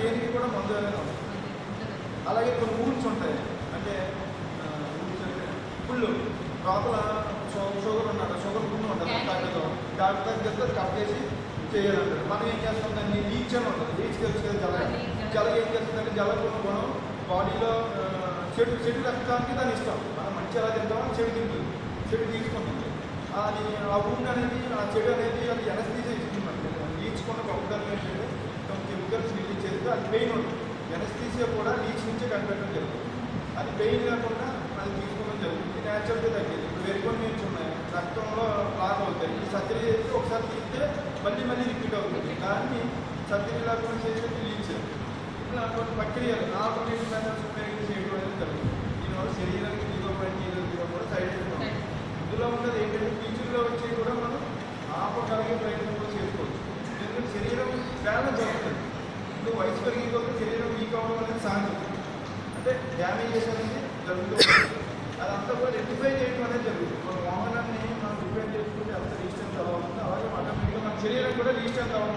దేనికి కూడా మందు అనేది ఉంటుంది. అలాగే కొన్ని రూల్స్ ఉంటాయి, అంటే రూల్స్ అంటే ఫుల్ లోపల షుగర్ ఉన్నాడు, షుగర్ ఫుల్ ఉంటుంది, డాక్టర్ చెప్తే కట్ చేసి చేయాలంటారు. మనం ఏం చేస్తాం, దాన్ని లీచ్ అని ఉంటుంది. లీచ్ తెలుసు కదా, జల ఏం చేస్తుందంటే జలకున్న గుణం బాడీలో చెడు రక్తానికి దాన్ని ఇస్తాం. మనం మంచి ఎలా తింటామో చెడు తింటుంది, చెడు తీసుకుంటుంది. అది ఆ ఊండ్ అనేది, ఆ చెడు అనేది అది ఎనస్థీసియా ఇస్తుందండి. లీచుకున్న గొప్పదనం ఏంటంటే కొన్ని కెమికల్స్ రిలీజ్ చేస్తే అది పెయిన్ ఉంటుంది. ఎనస్థీసియా కూడా లీచ్ నుంచే కనిపెట్టడం జరుగుతుంది. అది పెయిన్ లేకుండా అది తీసుకోవడం జరుగుతుంది. ఇది న్యాచురల్గా తగ్గేది. ఇప్పుడు వెరికొని నేర్చు ఉన్నాయి, రక్తంలో లాగ్ అవుతాయి. ఈ సర్జరీ చేస్తే ఒకసారి తీస్తే మళ్ళీ రిపీట్ అవుతుంది. దాన్ని సర్జరీ లేకుండా చేసేది లీచ్. ఇలా కొన్ని ప్రక్రియలు ఆల్టర్నేటివ్ మెథడ్స్ ఉపయోగించి చేయడం అనేది జరుగుతుంది. దీనివల్ల శరీరానికి జీవో కూడా సైడ్ ఎఫెక్ట్ ఉంటుంది. ఇందులో ఉన్నది ఏంటంటే ఫ్యూచర్లో వచ్చి కూడా మనం ఆపగలిగే ప్రయత్నం కూడా చేసుకోవచ్చు. ఎందుకంటే శరీరం బ్యాలెన్స్ అవుతుంది. ఇప్పుడు వయసు పెరిగే కొద్ది శరీరం వీక్ అవ్వడం అనేది సహజం, అంటే డ్యామేజెస్ అనేది జరుగుతూ ఉంటుంది. అదంతా కూడా రెక్టిఫై చేయడం అనేది జరుగుతుంది. మన వాహనాన్ని మనం రిపేర్ చేసుకుంటే అంత రీస్టెన్స్ అవ్వాలంటే అలాగే ఆటోమేటిక్గా మన శరీరం కూడా రీస్టెన్స్ అవ్వడం